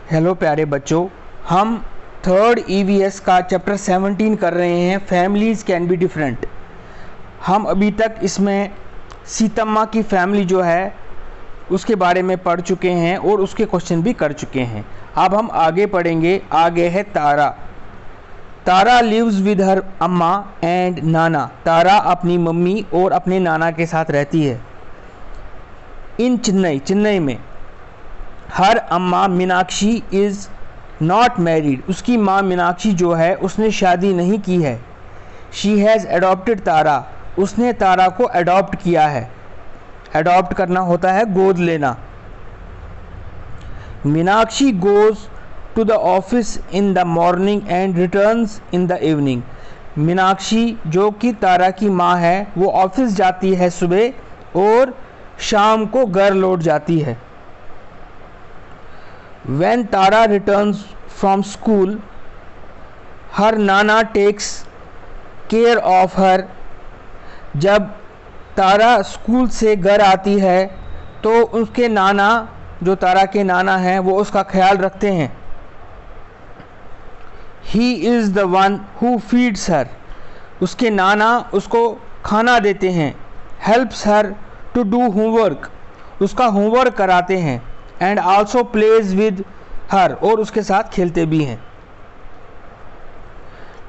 Hello प्यारे बच्चों, हम थर्ड ईवीएस का चैप्टर 17 कर रहे हैं। Families can be different. हम अभी तक इसमें सीतम्मा की फैमिली जो है उसके बारे में पढ़ चुके हैं और उसके क्वेश्चन भी कर चुके हैं। अब हम आगे पढ़ेंगे। आगे है तारा। तारा लिव्स विद हर अम्मा एंड नाना। तारा अपनी मम्मी और अपने नाना के साथ रहती है। इन चेन्नई में। हर अम्मा मीनाक्षी इज़ नॉट मैरिड। उसकी माँ मीनाक्षी जो है उसने शादी नहीं की है। शी हैज़ एडॉप्टेड तारा। उसने तारा को अडॉप्ट किया है। अडॉप्ट करना होता है गोद लेना। Meenakshi goes to the office in the morning and returns in the evening. Meenakshi जो कि तारा की माँ है वो ऑफिस जाती है सुबह और शाम को घर लौट जाती है। When Tara returns from school, her Nana takes care of her. जब तारा स्कूल से घर आती है तो उसके नाना, जो तारा के नाना हैं, वो उसका ख्याल रखते हैं। He is the one who feeds her. उसके नाना उसको खाना देते हैं। Helps her to do homework. उसका होमवर्क कराते हैं। And also plays with her, और उसके साथ खेलते भी हैं।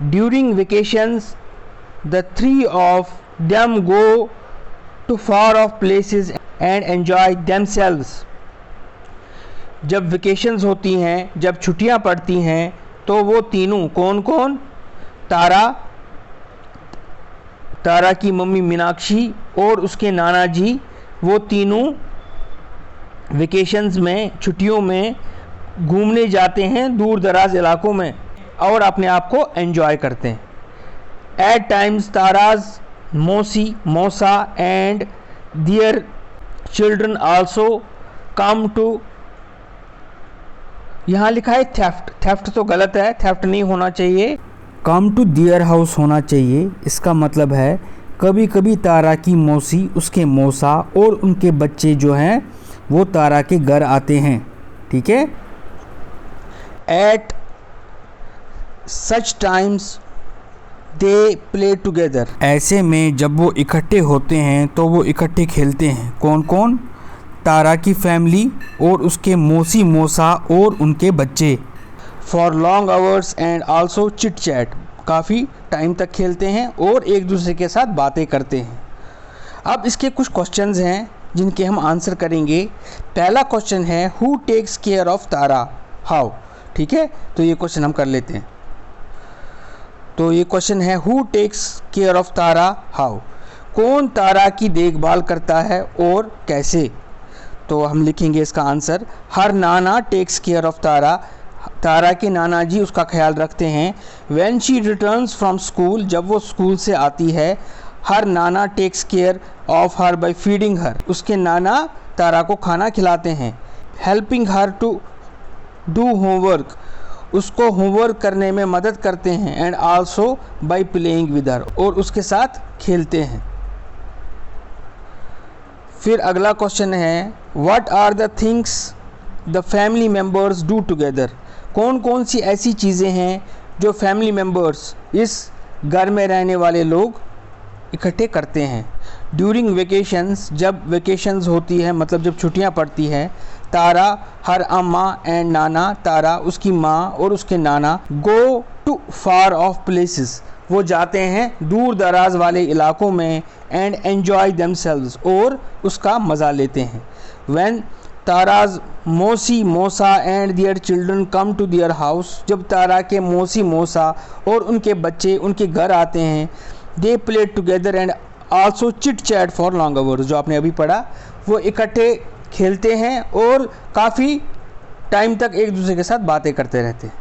During vacations the three of them go to far off places and enjoy themselves. जब वेकेशंस होती हैं, जब छुट्टियां पड़ती हैं, तो वो तीनों कौन कौन? तारा की मम्मी मीनाक्षी और उसके नाना जी, वो तीनों वेकेशंस में, छुट्टियों में घूमने जाते हैं दूर दराज इलाकों में और अपने आप को एंजॉय करते हैं। एट टाइम्स ताराज मौसा and their children also come to, यहाँ लिखा है थेफ्ट। थेफ्ट तो गलत है, थेफ्ट नहीं होना चाहिए, कम टू दियर हाउस होना चाहिए। इसका मतलब है कभी कभी तारा की मौसी, उसके मौसा और उनके बच्चे जो हैं वो तारा के घर आते हैं। ठीक है। At such times they play together. ऐसे में जब वो इकट्ठे होते हैं तो वो इकट्ठे खेलते हैं। कौन कौन? तारा की फैमिली और उसके मौसी मौसा और उनके बच्चे। For long hours and also chit chat. काफ़ी टाइम तक खेलते हैं और एक दूसरे के साथ बातें करते हैं। अब इसके कुछ क्वेश्चंस हैं जिनके हम आंसर करेंगे। पहला क्वेश्चन है who takes care of Tara how. ठीक है, तो ये क्वेश्चन हम कर लेते हैं। तो ये क्वेश्चन है who takes care of Tara how. कौन तारा की देखभाल करता है और कैसे? तो हम लिखेंगे इसका answer, her nana takes care of Tara. Tara के नाना जी उसका ख्याल रखते हैं। When she returns from school, जब वो स्कूल से आती है, her nana takes care of her by feeding her. उसके नाना तारा को खाना खिलाते हैं। Helping her to do homework, उसको होमवर्क करने में मदद करते हैं। And also by playing with her, और उसके साथ खेलते हैं। फिर अगला क्वेश्चन है what are the things the family members do together. कौन कौन सी ऐसी चीज़ें हैं जो फैमिली मेम्बर्स, इस घर में रहने वाले लोग इकट्ठे करते हैं। ड्यूरिंग वेकेशंस, जब वेकेशंस होती है मतलब जब छुट्टियां पड़ती हैं, तारा हर अम्मा एंड नाना, तारा उसकी माँ और उसके नाना, go to far off places, वो जाते हैं दूर दराज वाले इलाकों में। एंड एंजॉय देमसेल्व्स, और उसका मज़ा लेते हैं। व्हेन ताराज मौसी मौसा and their children come to their house, जब तारा के मौसी मौसा और उनके बच्चे उनके घर आते हैं, they play together and also chit chat for long hours, जो आपने अभी पढ़ा, वो इकट्ठे खेलते हैं और काफ़ी टाइम तक एक दूसरे के साथ बातें करते रहते हैं।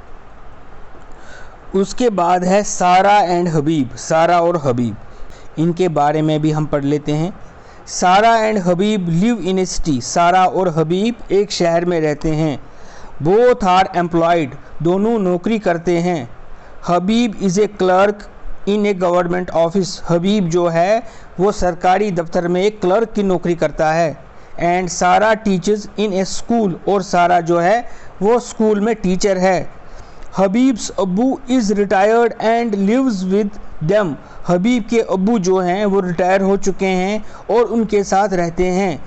उसके बाद है सारा एंड हबीब। सारा और हबीब, इनके बारे में भी हम पढ़ लेते हैं। सारा and Habib live in A city. सारा और हबीब एक शहर में रहते हैं। बोथ आर एम्प्लॉयड, दोनों नौकरी करते हैं। Habib is a clerk in a government office. Habib जो है वो सरकारी दफ्तर में एक क्लर्क की नौकरी करता है। एंड सारा टीचर्स इन ए स्कूल, और सारा जो है वो स्कूल में टीचर है। हबीब्स अब्बू is retired and lives with them. Habib के अब्बू जो हैं वो रिटायर हो चुके हैं और उनके साथ रहते हैं।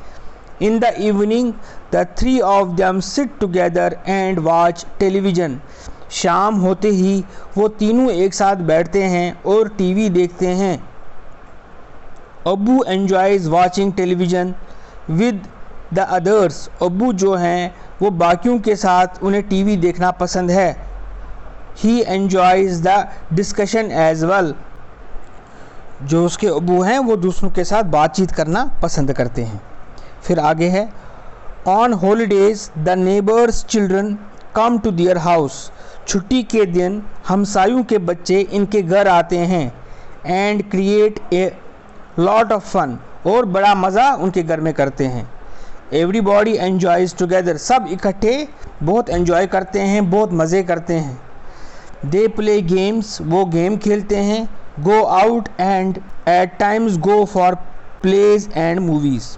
इन the evening the three of them sit together and watch television. शाम होते ही वो तीनों एक साथ बैठते हैं और टीवी देखते हैं। अब्बू enjoys watching television with the others. अब्बू जो हैं वो बाकियों के साथ उन्हें टीवी देखना पसंद है। ही एन्जॉयज़ द डिस्कशन एज वेल। जो उसके अब्बू हैं वो दूसरों के साथ बातचीत करना पसंद करते हैं। फिर आगे है, on holidays the neighbours children come to their house. छुट्टी के दिन हमसायों के बच्चे इनके घर आते हैं। And create a lot of fun. और बड़ा मज़ा उनके घर में करते हैं। Everybody enjoys together. सब इकट्ठे बहुत एन्जॉय करते हैं, बहुत मज़े करते हैं। They play games. वो गेम खेलते हैं। Go out and at times go for plays and movies.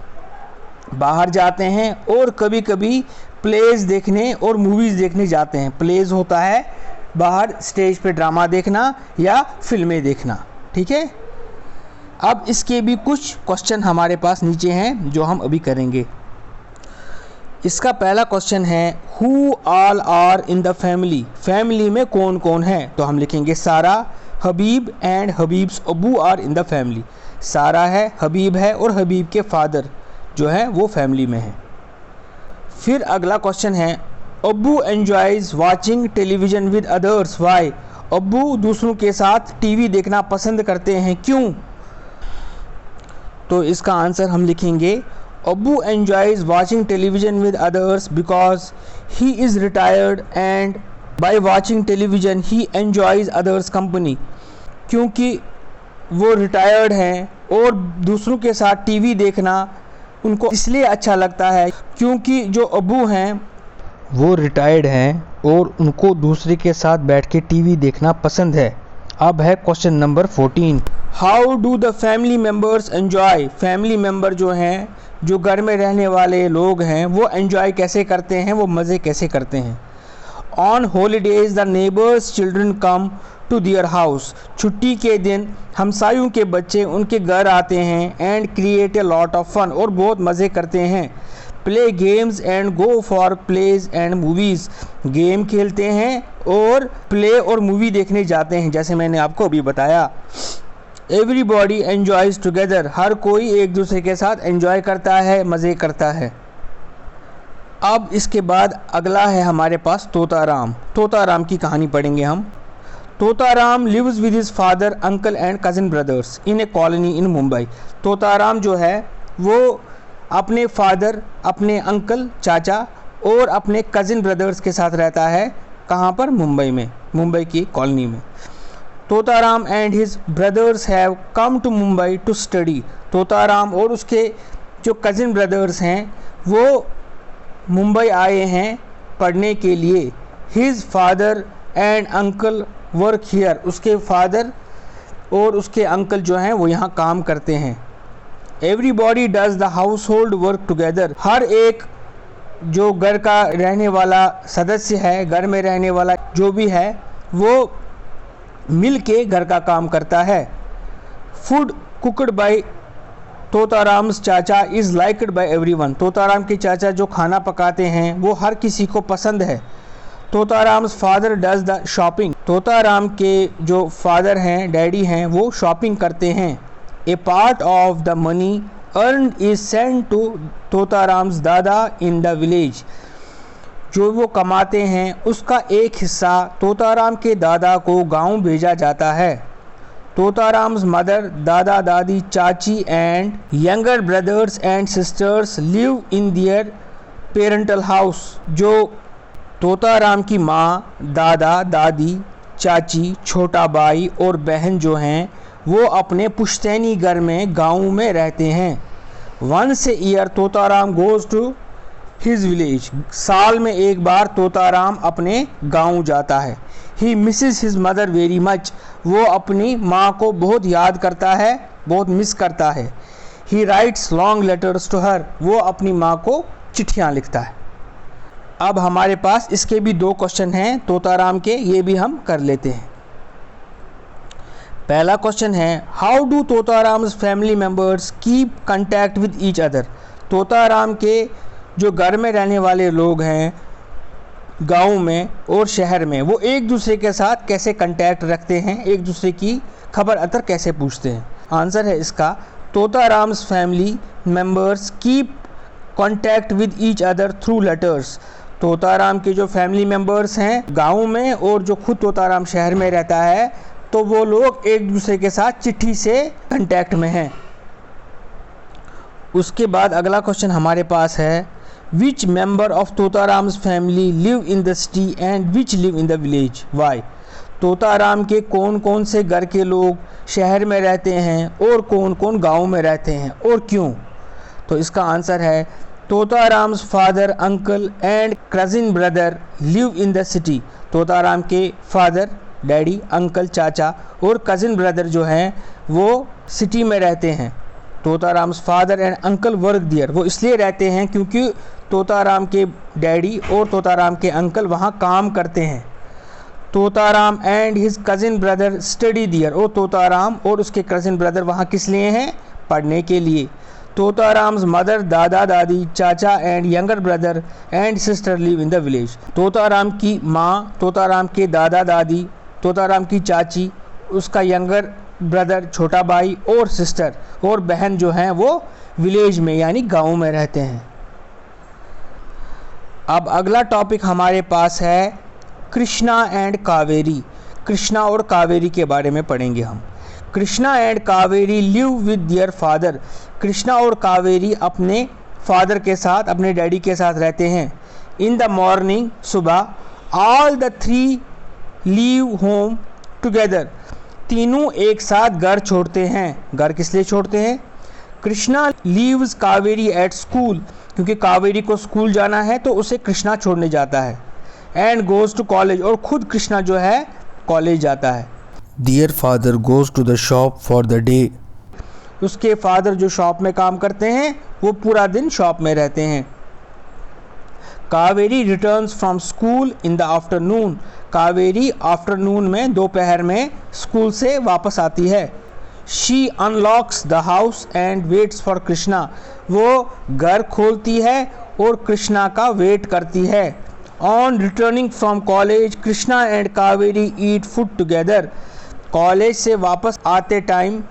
बाहर जाते हैं और कभी कभी प्लेज देखने और मूवीज़ देखने जाते हैं। प्लेज होता है बाहर स्टेज पे ड्रामा देखना या फिल्में देखना। ठीक है, अब इसके भी कुछ क्वेश्चन हमारे पास नीचे हैं जो हम अभी करेंगे। इसका पहला क्वेश्चन है, who all are in the family. Family में कौन कौन है? तो हम लिखेंगे सारा, हबीब एंड हबीब्स अब्बू are in the family. Sara है, हबीब है और हबीब के फादर जो है वो फैमिली में है। फिर अगला क्वेश्चन है, अब्बू enjoys watching television with others why. अब्बू दूसरों के साथ टीवी देखना पसंद करते हैं, क्यों? तो इसका आंसर हम लिखेंगे, अब्बू enjoys watching television with others because he is retired and by watching television he enjoys others company. क्योंकि वो रिटायर्ड हैं और दूसरों के साथ टीवी देखना उनको इसलिए अच्छा लगता है क्योंकि जो अब्बू हैं वो रिटायर्ड हैं और उनको दूसरे के साथ बैठ के टीवी देखना पसंद है। अब है question number 14, how do the family members enjoy. Family member जो हैं, जो घर में रहने वाले लोग हैं, वो एन्जॉय कैसे करते हैं, वो मज़े कैसे करते हैं। On holidays the neighbours children come to their house. छुट्टी के दिन हमसायों के बच्चे उनके घर आते हैं। And create a lot of fun. और बहुत मज़े करते हैं। Play games and go for plays and movies. Game खेलते हैं और प्ले और मूवी देखने जाते हैं, जैसे मैंने आपको अभी बताया। Everybody enjoys together. हर कोई एक दूसरे के साथ एन्जॉय करता है, मज़े करता है। अब इसके बाद अगला है हमारे पास तोताराम। तोताराम की कहानी पढ़ेंगे हम। Totaram lives with his father, uncle and cousin brothers in a colony in Mumbai. Totaram जो है वो अपने फादर, अपने अंकल, चाचा और अपने कज़न ब्रदर्स के साथ रहता है। कहाँ पर? मुंबई में, मुंबई की कॉलोनी में। Totaram and his brothers have come to Mumbai to study. Totaram और उसके जो कज़न ब्रदर्स हैं वो मुंबई आए हैं पढ़ने के लिए। His father and uncle work here. उसके फादर और उसके अंकल जो हैं वो यहाँ काम करते हैं। Everybody does the household work together. हर एक जो घर का रहने वाला सदस्य है, घर में रहने वाला जो भी है, वो मिल के घर का काम करता है। फूड कुकड बाय तोताराम्स चाचा is liked by everyone. Totaram के चाचा जो खाना पकाते हैं वो हर किसी को पसंद है। Totaram's father does the shopping. Totaram के जो फादर हैं, डैडी हैं, वो शॉपिंग करते हैं। A part of the money earned is sent to Totaram's दादा इन द विलेज। जो वो कमाते हैं उसका एक हिस्सा तोताराम के दादा को गांव भेजा जाता है। तोताराम्स मदर, दादा दादी, चाची and younger brothers and sisters live in their parental house. जो तोताराम की माँ, दादा दादी, चाची, छोटा भाई और बहन जो हैं वो अपने पुश्तैनी घर में गांव में रहते हैं। Once a year Totaram goes to his village. साल में एक बार तोताराम अपने गांव जाता है। He misses his mother very much. वो अपनी माँ को बहुत याद करता है, बहुत मिस करता है। He writes long letters to her. वो अपनी माँ को चिट्ठियाँ लिखता है। अब हमारे पास इसके भी 2 क्वेश्चन हैं तोताराम के, ये भी हम कर लेते हैं। पहला क्वेश्चन है, how do Totaram's family members keep contact with each other. Totaram के जो घर में रहने वाले लोग हैं गांव में और शहर में, वो एक दूसरे के साथ कैसे कंटैक्ट रखते हैं, एक दूसरे की खबर अतर कैसे पूछते हैं। आंसर है इसका, Totaram's family members keep contact with each other through letters. Totaram के जो फैमिली मेम्बर्स हैं गांव में और जो खुद तोताराम शहर में रहता है, तो वो लोग एक दूसरे के साथ चिट्ठी से कांटेक्ट में हैं। उसके बाद अगला क्वेश्चन हमारे पास है, which member of Totaram's family live in the city and which live in the village, why. Totaram के कौन कौन से घर के लोग शहर में रहते हैं और कौन कौन गांव में रहते हैं और क्यों। तो इसका आंसर है, Totaram's father, uncle and cousin brother live in the city. Totaram के फादर, डैडी, अंकल, चाचा और कजिन ब्रदर जो हैं वो सिटी में रहते हैं। Totaram's father and uncle work there, वो इसलिए रहते हैं क्योंकि तोताराम के डैडी और तोताराम के अंकल वहाँ काम करते हैं। Totaram and his cousin brother study there, और तोताराम और उसके कजिन ब्रदर वहाँ किस लिए हैं, पढ़ने के लिए। तोताराम्स मदर, दादा दादी, चाचा and younger brother and sister live in the village. Totaram की माँ, तोताराम के दादा दादी, तोताराम की चाची, उसका यंगर ब्रदर छोटा भाई और सिस्टर और बहन जो हैं वो विलेज में यानी गांव में रहते हैं। अब अगला टॉपिक हमारे पास है कृष्णा एंड कावेरी। कृष्णा और कावेरी के बारे में पढ़ेंगे हम। Krishna and Kaveri live with their father. Krishna और कावेरी अपने फादर के साथ, अपने डैडी के साथ रहते हैं। इन द मॉर्निंग, सुबह, all the 3 leave home together. तीनों एक साथ घर छोड़ते हैं। घर किस लिए छोड़ते हैं? Krishna leaves Kaveri at school, क्योंकि कावेरी को स्कूल जाना है तो उसे कृष्णा छोड़ने जाता है। एंड गोज़ टू कॉलेज, और खुद कृष्णा जो है कॉलेज जाता है। Their father goes to the shop for the day. उसके फादर जो शॉप में काम करते हैं वो पूरा दिन शॉप में रहते हैं। Kaveri returns from school in the afternoon. Kaveri afternoon में, दोपहर में स्कूल से वापस आती है। She unlocks the house and waits for Krishna. वो घर खोलती है और कृष्णा का वेट करती है। On returning from college, Krishna and Kaveri eat food together. College से वापस आते टाइम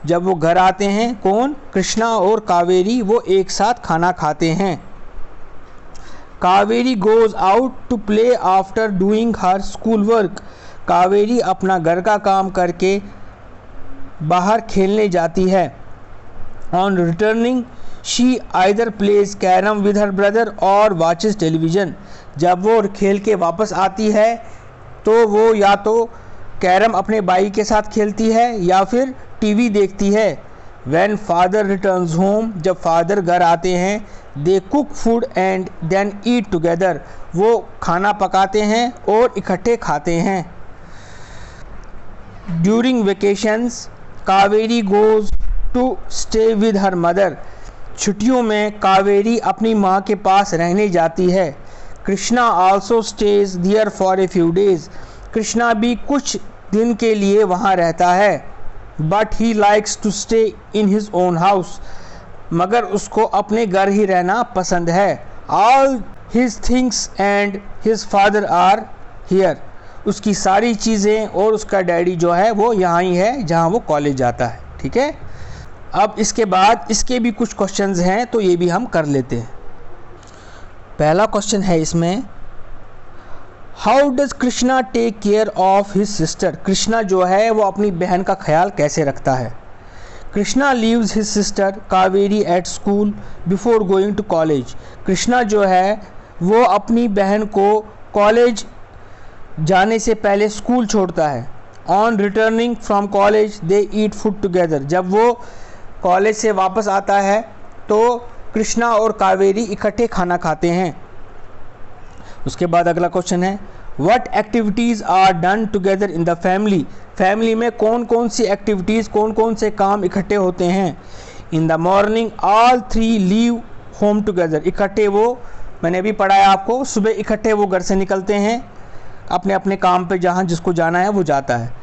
जब वो घर आते हैं, कौन? कृष्णा और कावेरी, वो एक साथ खाना खाते हैं। Kaveri goes out to play after doing her school work. Kaveri अपना घर का काम करके बाहर खेलने जाती है। On returning she either plays carrom with her brother और वॉचेस टेलीविज़न। जब वो खेल के वापस आती है तो वो या तो कैरम अपने भाई के साथ खेलती है या फिर टीवी देखती है। व्हेन फादर रिटर्न्स होम, जब फादर घर आते हैं, they cook food and then eat together. वो खाना पकाते हैं और इकट्ठे खाते हैं। During vacations Kaveri goes to stay with her mother. छुट्टियों में कावेरी अपनी माँ के पास रहने जाती है। Krishna also stays there for a few days. Krishna भी कुछ दिन के लिए वहाँ रहता है। But he likes to stay in his own house, मगर उसको अपने घर ही रहना पसंद है। All his things and his father are here. उसकी सारी चीज़ें और उसका डैडी जो है वो यहाँ ही है जहाँ वो कॉलेज जाता है। ठीक है, अब इसके बाद इसके भी कुछ क्वेश्चंस हैं तो ये भी हम कर लेते हैं। पहला क्वेश्चन है इसमें, how does Krishna take care of his sister. Krishna जो है वो अपनी बहन का ख्याल कैसे रखता है? Krishna leaves his sister Kaveri at school before going to college. Krishna जो है वो अपनी बहन को कॉलेज जाने से पहले स्कूल छोड़ता है। On returning from college they eat food together. जब वो कॉलेज से वापस आता है तो कृष्णा और कावेरी इकट्ठे खाना खाते हैं। उसके बाद अगला क्वेश्चन है, what activities are done together in the family. Family में कौन कौन सी एक्टिविटीज़, कौन कौन से काम इकट्ठे होते हैं? इन the morning all 3 leave home together. इकट्ठे वो मैंने अभी पढ़ा है आपको, सुबह इकट्ठे वो घर से निकलते हैं, अपने अपने काम पे जहाँ जिसको जाना है वो जाता है।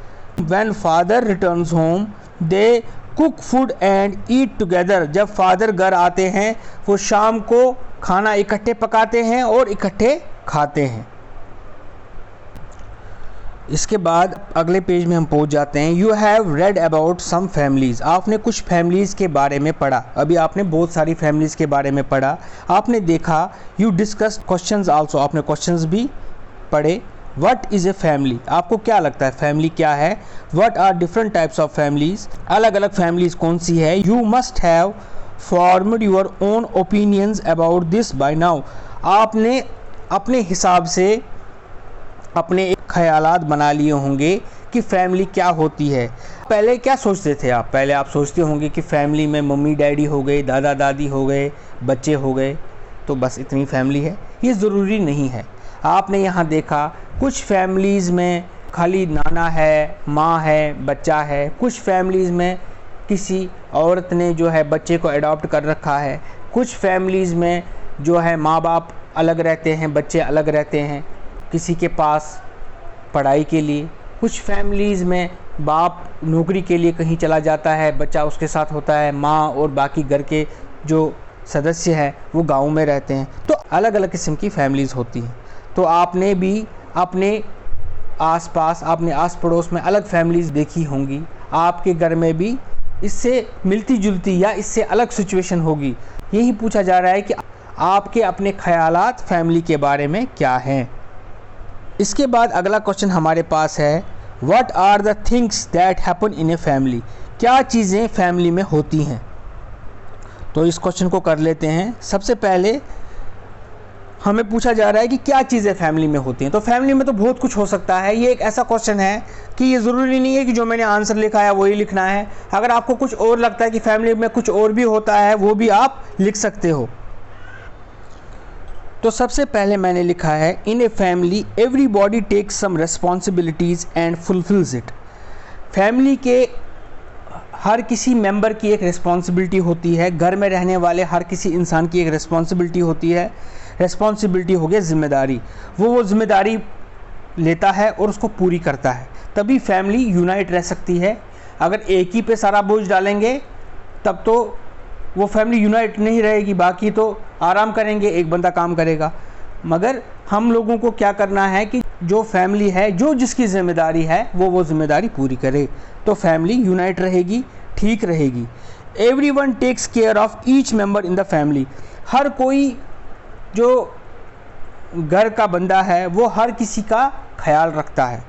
When father returns home, they cook food and eat together. जब फादर घर आते हैं वो शाम को खाना इकट्ठे पकाते हैं और इकट्ठे खाते हैं। इसके बाद अगले पेज में हम पहुंच जाते हैं। You have read about some families. आपने कुछ फैमिलीज़ के बारे में पढ़ा। अभी आपने बहुत सारी फैमिलीज़ के बारे में पढ़ा, आपने देखा। यू डिस्कस क्वेश्चंस आल्सो, आपने क्वेश्चंस भी पढ़े। वट इज़ ए फैमिली, आपको क्या लगता है फैमिली क्या है? What are different types of families, अलग अलग फैमिलीज़ कौन सी है? You must have formed your own opinions about this by now. आपने अपने हिसाब से अपने ख्यालात बना लिए होंगे कि फ़ैमिली क्या होती है। पहले क्या सोचते थे आप? पहले आप सोचते होंगे कि फ़ैमिली में मम्मी डैडी हो गए, दादा दादी हो गए, बच्चे हो गए, तो बस इतनी फैमिली है। ये ज़रूरी नहीं है। आपने यहाँ देखा कुछ फैमिलीज़ में खाली नाना है, माँ है, बच्चा है। कुछ फैमिलीज़ में किसी औरत ने जो है बच्चे को अडॉप्ट कर रखा है। कुछ फैमिलीज़ में जो है माँ बाप अलग रहते हैं, बच्चे अलग रहते हैं किसी के पास पढ़ाई के लिए। कुछ फैमिलीज़ में बाप नौकरी के लिए कहीं चला जाता है, बच्चा उसके साथ होता है, माँ और बाकी घर के जो सदस्य हैं वो गाँव में रहते हैं। तो अलग अलग किस्म की फैमिलीज़ होती हैं। तो आपने भी अपने आसपास, अपने आस पड़ोस में अलग फैमिलीज़ देखी होंगी। आपके घर में भी इससे मिलती जुलती या इससे अलग सिचुएशन होगी। यही पूछा जा रहा है कि आपके अपने ख्यालात फैमिली के बारे में क्या हैं। इसके बाद अगला क्वेश्चन हमारे पास है, what are the things that happen in a family. क्या चीज़ें फैमिली में होती हैं? तो इस क्वेश्चन को कर लेते हैं। सबसे पहले हमें पूछा जा रहा है कि क्या चीज़ें फैमिली में होती हैं। तो फैमिली में तो बहुत कुछ हो सकता है। ये एक ऐसा क्वेश्चन है कि ये ज़रूरी नहीं है कि जो मैंने आंसर लिखा है वही लिखना है। अगर आपको कुछ और लगता है कि फैमिली में कुछ और भी होता है, वो भी आप लिख सकते हो। तो सबसे पहले मैंने लिखा है, in a family everybody takes some responsibilities and fulfills it. Family के हर किसी मेंबर की एक रिस्पॉन्सिबिलिटी होती है। घर में रहने वाले हर किसी इंसान की एक रिस्पॉन्सिबिलिटी होती है। रिस्पॉन्सिबिलिटी हो गया जिम्मेदारी, वो जिम्मेदारी लेता है और उसको पूरी करता है, तभी फैमिली यूनाइट रह सकती है। अगर एक ही पे सारा बोझ डालेंगे तब तो वो फैमिली यूनाइट नहीं रहेगी, बाकी तो आराम करेंगे, एक बंदा काम करेगा। मगर हम लोगों को क्या करना है कि जो फैमिली है, जो जिसकी जिम्मेदारी है वो जिम्मेदारी पूरी करे, तो फैमिली यूनाइट रहेगी, ठीक रहेगी। Everyone takes care of each member in the family. हर कोई जो घर का बंदा है वो हर किसी का ख्याल रखता है।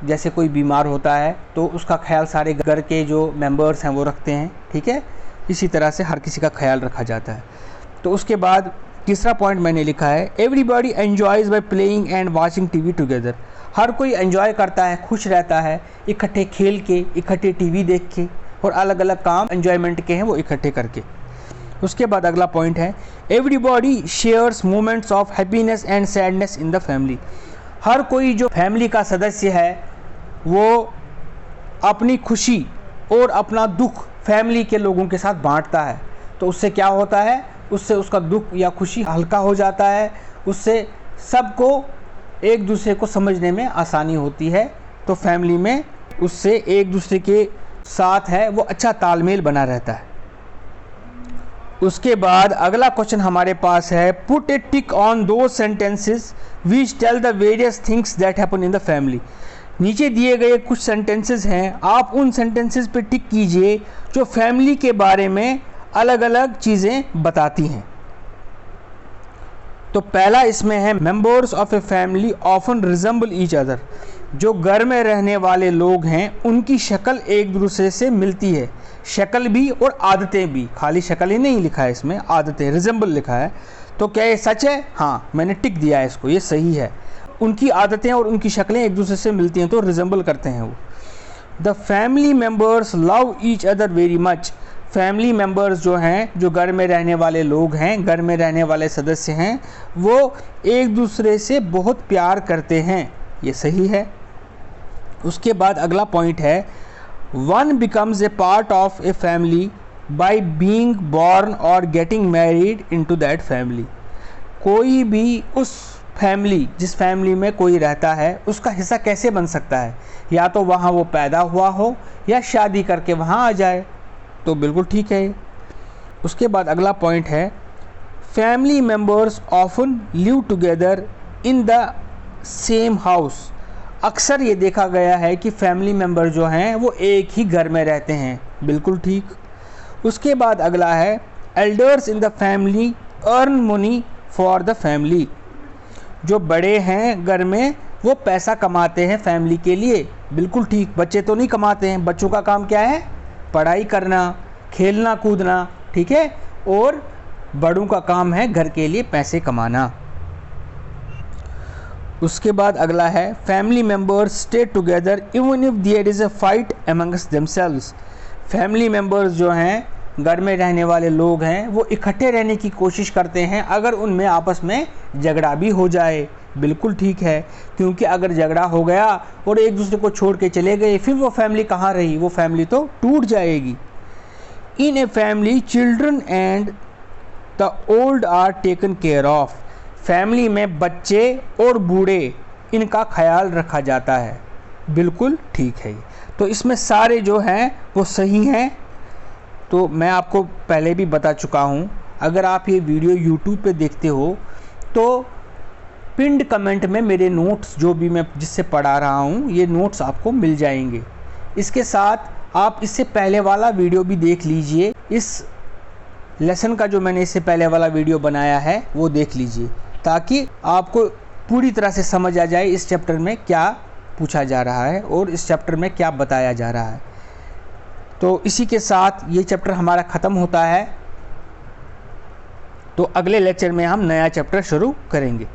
जैसे कोई बीमार होता है तो उसका ख्याल सारे घर के जो मेंबर्स हैं वो रखते हैं, ठीक है। इसी तरह से हर किसी का ख्याल रखा जाता है। तो उसके बाद तीसरा पॉइंट मैंने लिखा है, everybody enjoys by playing and watching TV together. हर कोई एन्जॉय करता है, खुश रहता है इकट्ठे खेल के, इकट्ठे टीवी देख के, और अलग अलग काम एन्जॉयमेंट के हैं वो इकट्ठे करके। उसके बाद अगला पॉइंट है, everybody shares moments of happiness and sadness in the family. हर कोई जो फैमिली का सदस्य है वो अपनी खुशी और अपना दुख फैमिली के लोगों के साथ बांटता है। तो उससे क्या होता है, उससे उसका दुख या खुशी हल्का हो जाता है, उससे सबको एक दूसरे को समझने में आसानी होती है। तो फैमिली में उससे एक दूसरे के साथ है वो अच्छा तालमेल बना रहता है। उसके बाद अगला क्वेश्चन हमारे पास है, पुट ए टिक ऑन दो sentences which tell the various things that happen in the family. नीचे दिए गए कुछ सेंटेंसेस हैं, आप उन सेंटेंसेस पे टिक कीजिए जो फैमिली के बारे में अलग अलग चीज़ें बताती हैं। तो पहला इसमें है, members of a family often resemble each other. जो घर में रहने वाले लोग हैं उनकी शक्ल एक दूसरे से मिलती है, शक्ल भी और आदतें भी। खाली शक्ल ही नहीं लिखा है इसमें, आदतें, रिजेंबल लिखा है। तो क्या ये सच है? हाँ, मैंने टिक दिया है इसको, ये सही है। उनकी आदतें और उनकी शक्लें एक दूसरे से मिलती हैं तो रिजेंबल करते हैं वो। The family members love each other very much. Family members जो हैं, जो घर में रहने वाले लोग हैं, घर में रहने वाले सदस्य हैं, वो एक दूसरे से बहुत प्यार करते हैं, ये सही है। उसके बाद अगला पॉइंट है, one becomes a part of a family by being born और getting married into that family. कोई भी उस फैमिली, जिस फैमिली में कोई रहता है, उसका हिस्सा कैसे बन सकता है? या तो वहाँ वो पैदा हुआ हो या शादी करके वहाँ आ जाए, तो बिल्कुल ठीक है। उसके बाद अगला पॉइंट है family members often live together in the same house. अक्सर ये देखा गया है कि फैमिली मेम्बर जो हैं वो एक ही घर में रहते हैं, बिल्कुल ठीक। उसके बाद अगला है elders in the family earn money for the family. जो बड़े हैं घर में वो पैसा कमाते हैं फैमिली के लिए, बिल्कुल ठीक। बच्चे तो नहीं कमाते हैं, बच्चों का काम क्या है? पढ़ाई करना, खेलना कूदना, ठीक है। और बड़ों का काम है घर के लिए पैसे कमाना। उसके बाद अगला है family members stay together even if there is a fight amongst themselves. Family members जो हैं, घर में रहने वाले लोग हैं, वो इकट्ठे रहने की कोशिश करते हैं अगर उनमें आपस में झगड़ा भी हो जाए, बिल्कुल ठीक है। क्योंकि अगर झगड़ा हो गया और एक दूसरे को छोड़ के चले गए, फिर वो फैमिली कहाँ रही? वो फैमिली तो टूट जाएगी। In a family children and the old are taken care of. Family में बच्चे और बूढ़े, इनका ख्याल रखा जाता है, बिल्कुल ठीक है। तो इसमें सारे जो हैं वो सही हैं। तो मैं आपको पहले भी बता चुका हूँ, अगर आप ये वीडियो YouTube पे देखते हो तो पिंड कमेंट में मेरे नोट्स, जो भी मैं जिससे पढ़ा रहा हूँ, ये नोट्स आपको मिल जाएंगे। इसके साथ आप इससे पहले वाला वीडियो भी देख लीजिए। इस लेसन का जो मैंने इससे पहले वाला वीडियो बनाया है वो देख लीजिए, ताकि आपको पूरी तरह से समझ आ जाए इस चैप्टर में क्या पूछा जा रहा है और इस चैप्टर में क्या बताया जा रहा है। तो इसी के साथ ये चैप्टर हमारा ख़त्म होता है। तो अगले लेक्चर में हम नया चैप्टर शुरू करेंगे।